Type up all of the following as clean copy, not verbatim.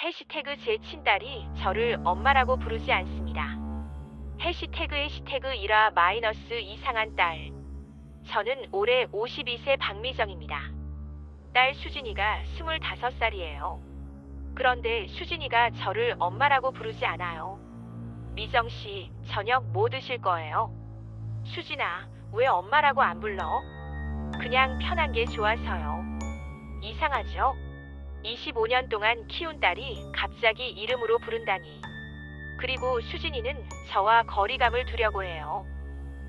해시태그 제 친딸이 저를 엄마라고 부르지 않습니다. 해시태그 1화 마이너스 이상한 딸. 저는 올해 52세 박미정입니다. 딸 수진이가 25살이에요. 그런데 수진이가 저를 엄마라고 부르지 않아요. 미정씨, 저녁 뭐 드실 거예요? 수진아, 왜 엄마라고 안 불러? 그냥 편한 게 좋아서요. 이상하죠? 25년 동안 키운 딸이 갑자기 이름으로 부른다니. 그리고 수진이는 저와 거리감을 두려고 해요.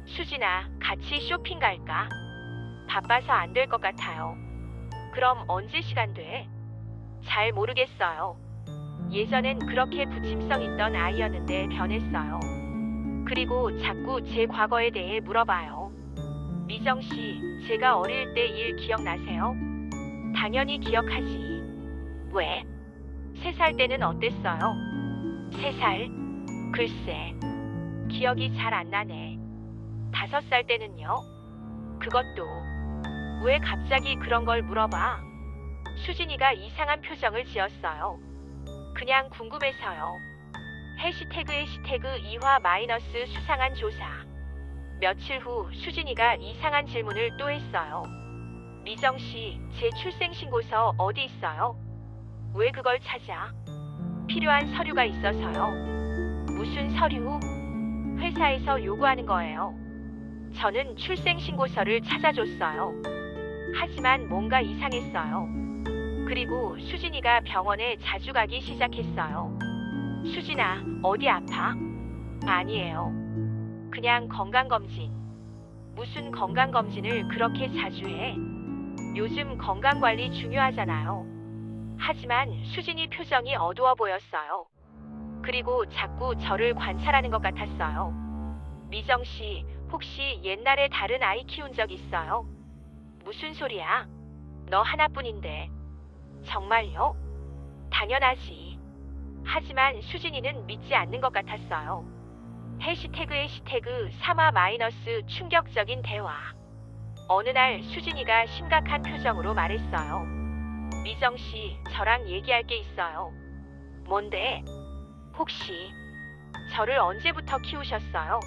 수진아, 같이 쇼핑 갈까? 바빠서 안 될 것 같아요. 그럼 언제 시간 돼? 잘 모르겠어요. 예전엔 그렇게 부침성 있던 아이였는데 변했어요. 그리고 자꾸 제 과거에 대해 물어봐요. 미정씨, 제가 어릴 때 일 기억나세요? 당연히 기억하지. 왜? 3살 때는 어땠어요? 3살? 글쎄, 기억이 잘 안 나네. 5살 때는요? 그것도. 왜 갑자기 그런 걸 물어봐? 수진이가 이상한 표정을 지었어요. 그냥 궁금해서요. 해시태그 2화 마이너스 수상한 조사. 며칠 후 수진이가 이상한 질문을 또 했어요. 미정씨, 제 출생신고서 어디 있어요? 왜 그걸 찾아? 필요한 서류가 있어서요. 무슨 서류? 회사에서 요구하는 거예요. 저는 출생신고서를 찾아줬어요. 하지만 뭔가 이상했어요. 그리고 수진이가 병원에 자주 가기 시작했어요. 수진아, 어디 아파? 아니에요. 그냥 건강검진. 무슨 건강검진을 그렇게 자주 해? 요즘 건강관리 중요하잖아요. 하지만 수진이 표정이 어두워 보였어요. 그리고 자꾸 저를 관찰하는 것 같았어요. 미정씨, 혹시 옛날에 다른 아이 키운 적 있어요? 무슨 소리야? 너 하나뿐인데. 정말요? 당연하지. 하지만 수진이는 믿지 않는 것 같았어요. 해시태그 3화 마이너스 충격적인 대화. 어느 날 수진이가 심각한 표정으로 말했어요. 미정씨, 저랑 얘기할 게 있어요. 뭔데? 혹시 저를 언제부터 키우셨어요?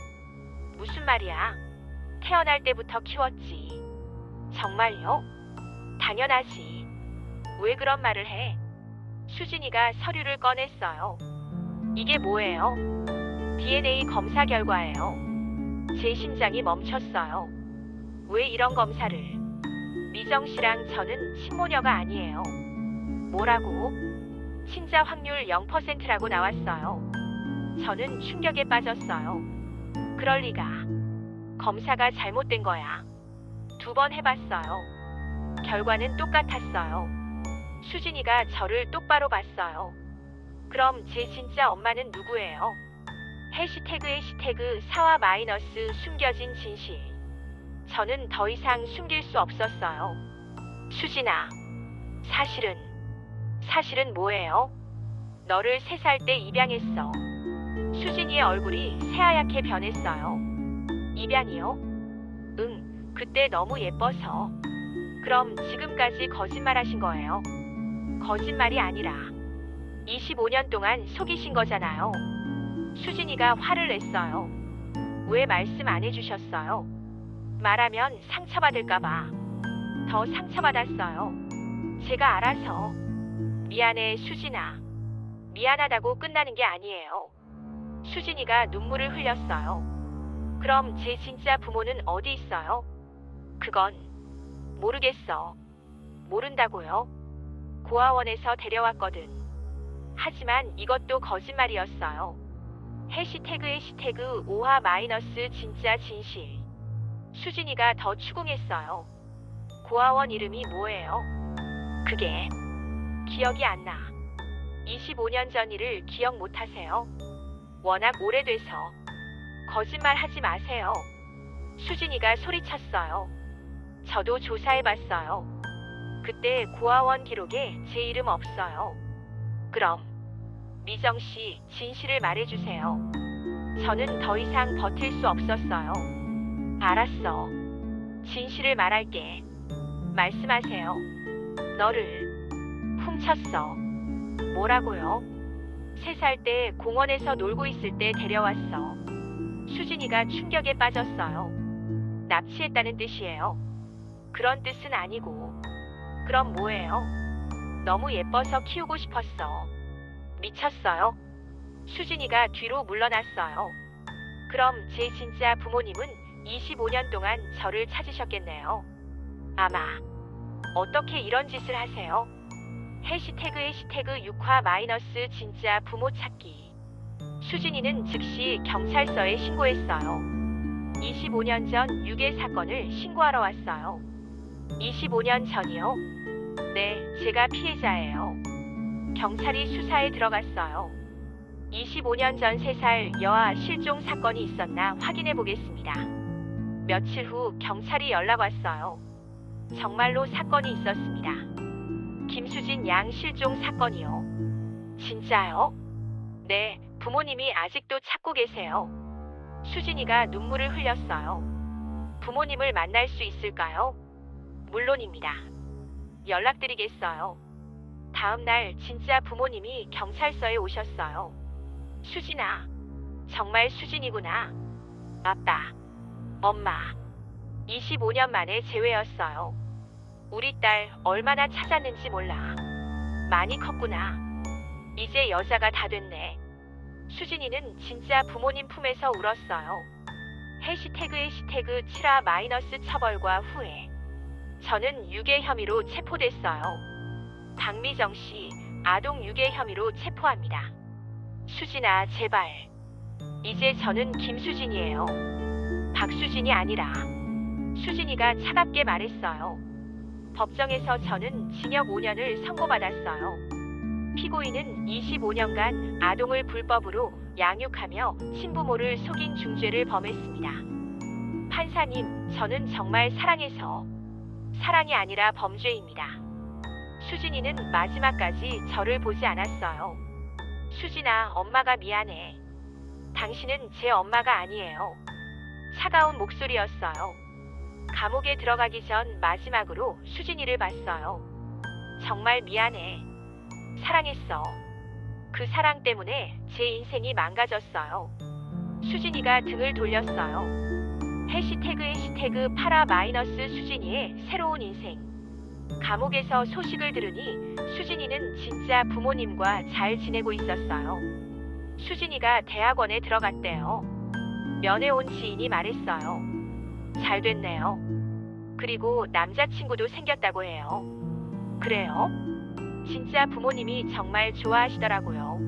무슨 말이야? 태어날 때부터 키웠지. 정말요? 당연하지. 왜 그런 말을 해? 수진이가 서류를 꺼냈어요. 이게 뭐예요? DNA 검사 결과예요. 제 심장이 멈췄어요. 왜 이런 검사를? 미정 씨랑 저는 친모녀가 아니에요. 뭐라고? 친자 확률 0%라고 나왔어요. 저는 충격에 빠졌어요. 그럴 리가. 검사가 잘못된 거야. 2번 해봤어요. 결과는 똑같았어요. 수진이가 저를 똑바로 봤어요. 그럼 제 진짜 엄마는 누구예요? 해시태그 4화 마이너스 숨겨진 진실. 저는 더 이상 숨길 수 없었어요. 수진아, 사실은 뭐예요? 너를 3살 때 입양했어. 수진이의 얼굴이 새하얗게 변했어요. 입양이요? 응, 그때 너무 예뻐서. 그럼 지금까지 거짓말하신 거예요? 거짓말이 아니라 25년 동안 속이신 거잖아요. 수진이가 화를 냈어요. 왜 말씀 안 해주셨어요? 말하면 상처받을까봐. 더 상처받았어요. 제가 알아서. 미안해, 수진아. 미안하다고 끝나는 게 아니에요. 수진이가 눈물을 흘렸어요. 그럼 제 진짜 부모는 어디 있어요? 그건 모르겠어. 모른다고요? 고아원에서 데려왔거든. 하지만 이것도 거짓말이었어요. 해시태그 5화 마이너스 진짜 진실. 수진이가 더 추궁했어요. 고아원 이름이 뭐예요? 그게 기억이 안 나. 25년 전 일을 기억 못 하세요? 워낙 오래돼서. 거짓말 하지 마세요. 수진이가 소리쳤어요. 저도 조사해봤어요. 그때 고아원 기록에 제 이름 없어요. 그럼 미정씨, 진실을 말해주세요. 저는 더 이상 버틸 수 없었어요. 알았어. 진실을 말할게. 말씀하세요. 너를 훔쳤어. 뭐라고요? 3살 때 공원에서 놀고 있을 때 데려왔어. 수진이가 충격에 빠졌어요. 납치했다는 뜻이에요. 그런 뜻은 아니고. 그럼 뭐예요? 너무 예뻐서 키우고 싶었어. 미쳤어요? 수진이가 뒤로 물러났어요. 그럼 제 진짜 부모님은 25년 동안 저를 찾으셨겠네요. 아마. 어떻게 이런 짓을 하세요? 해시태그 6화 마이너스 진짜 부모 찾기. 수진이는 즉시 경찰서에 신고했어요. 25년 전 유괴 사건을 신고하러 왔어요. 25년 전이요? 네, 제가 피해자예요. 경찰이 수사에 들어갔어요. 25년 전 3살 여아 실종 사건이 있었나 확인해 보겠습니다. 며칠 후 경찰이 연락 왔어요. 정말로 사건이 있었습니다. 김수진 양 실종 사건이요. 진짜요? 네, 부모님이 아직도 찾고 계세요. 수진이가 눈물을 흘렸어요. 부모님을 만날 수 있을까요? 물론입니다. 연락드리겠어요. 다음 날 진짜 부모님이 경찰서에 오셨어요. 수진아, 정말 수진이구나. 아빠, 엄마, 25년 만에 재회였어요. 우리 딸 얼마나 찾았는지 몰라. 많이 컸구나. 이제 여자가 다 됐네. 수진이는 진짜 부모님 품에서 울었어요. 해시태그 7화 마이너스 처벌과 후회. 저는 유괴 혐의로 체포됐어요. 박미정 씨, 아동 유괴 혐의로 체포합니다. 수진아, 제발. 이제 저는 김수진이에요. 박수진이 아니라. 수진이가 차갑게 말했어요. 법정에서 저는 징역 5년을 선고받았어요. 피고인은 25년간 아동을 불법으로 양육하며 친부모를 속인 중죄를 범했습니다. 판사님, 저는 정말 사랑해서. 사랑이 아니라 범죄입니다. 수진이는 마지막까지 저를 보지 않았어요. 수진아, 엄마가 미안해. 당신은 제 엄마가 아니에요. 차가운 목소리였어요. 감옥에 들어가기 전 마지막으로 수진이를 봤어요. 정말 미안해. 사랑했어. 그 사랑 때문에 제 인생이 망가졌어요. 수진이가 등을 돌렸어요. 해시태그 8화 마이너스 수진이의 새로운 인생. 감옥에서 소식을 들으니 수진이는 진짜 부모님과 잘 지내고 있었어요. 수진이가 대학원에 들어갔대요. 면회 온 지인이 말했어요. 잘 됐네요. 그리고 남자친구도 생겼다고 해요. 그래요? 진짜 부모님이 정말 좋아하시더라고요.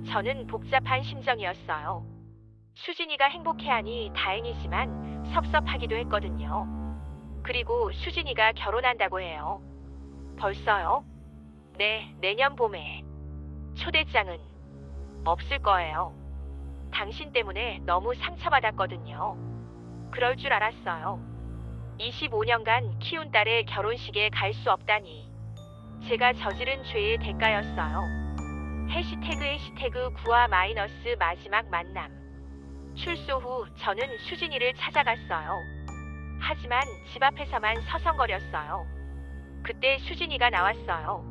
저는 복잡한 심정이었어요. 수진이가 행복해하니 다행이지만 섭섭하기도 했거든요. 그리고 수진이가 결혼한다고 해요. 벌써요? 네, 내년 봄에. 초대장은 없을 거예요. 당신 때문에 너무 상처받았거든요. 그럴 줄 알았어요. 25년간 키운 딸의 결혼식에 갈 수 없다니. 제가 저지른 죄의 대가였어요. 해시태그 9화 마이너스 마지막 만남. 출소 후 저는 수진이를 찾아갔어요. 하지만 집 앞에서만 서성거렸어요. 그때 수진이가 나왔어요.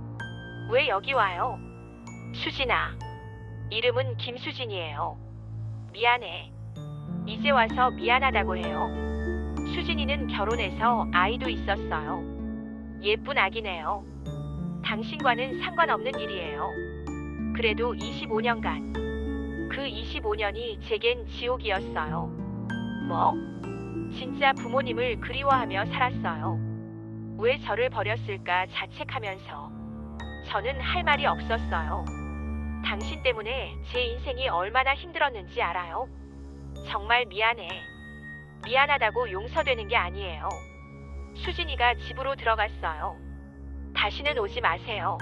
왜 여기 와요? 수진아. 이름은 김수진이에요. 미안해. 이제 와서 미안하다고 해요. 수진이는 결혼해서 아이도 있었어요. 예쁜 아기네요. 당신과는 상관없는 일이에요. 그래도 25년간. 그 25년이 제겐 지옥이었어요. 뭐? 진짜 부모님을 그리워하며 살았어요. 왜 저를 버렸을까 자책하면서. 저는 할 말이 없었어요. 당신 때문에 제 인생이 얼마나 힘들었는지 알아요? 정말 미안해. 미안하다고 용서되는 게 아니에요. 수진이가 집으로 들어갔어요. 다시는 오지 마세요.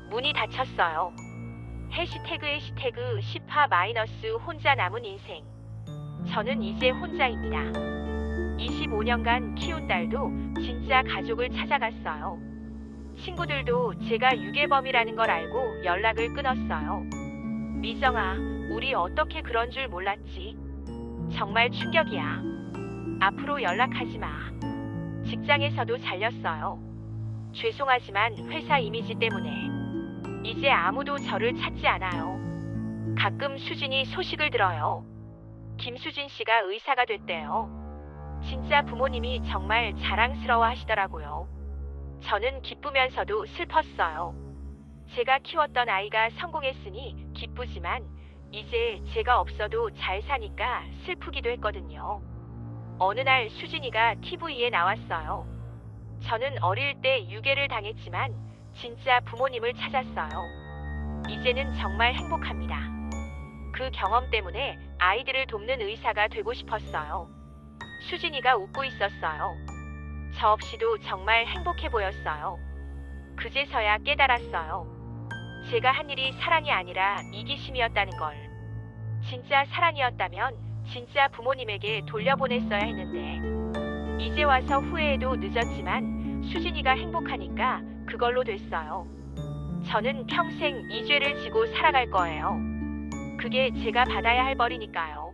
문이 닫혔어요. 해시태그 10화 마이너스 혼자 남은 인생. 저는 이제 혼자입니다. 25년간 키운 딸도 진짜 가족을 찾아갔어요. 친구들도 제가 유괴범이라는 걸 알고 연락을 끊었어요. 미정아, 우리 어떻게 그런 줄 몰랐지? 정말 충격이야. 앞으로 연락하지 마. 직장에서도 잘렸어요. 죄송하지만 회사 이미지 때문에. 이제 아무도 저를 찾지 않아요. 가끔 수진이 소식을 들어요. 김수진 씨가 의사가 됐대요. 진짜 부모님이 정말 자랑스러워 하시더라고요. 저는 기쁘면서도 슬펐어요. 제가 키웠던 아이가 성공했으니 기쁘지만 이제 제가 없어도 잘 사니까 슬프기도 했거든요. 어느 날 수진이가 TV에 나왔어요. 저는 어릴 때 유괴를 당했지만 진짜 부모님을 찾았어요. 이제는 정말 행복합니다. 그 경험 때문에 아이들을 돕는 의사가 되고 싶었어요. 수진이가 웃고 있었어요. 저 없이도 정말 행복해 보였어요. 그제서야 깨달았어요. 제가 한 일이 사랑이 아니라 이기심이었다는 걸. 진짜 사랑이었다면 진짜 부모님에게 돌려보냈어야 했는데 이제 와서 후회해도 늦었지만 수진이가 행복하니까 그걸로 됐어요. 저는 평생 이 죄를 지고 살아갈 거예요. 그게 제가 받아야 할 벌이니까요.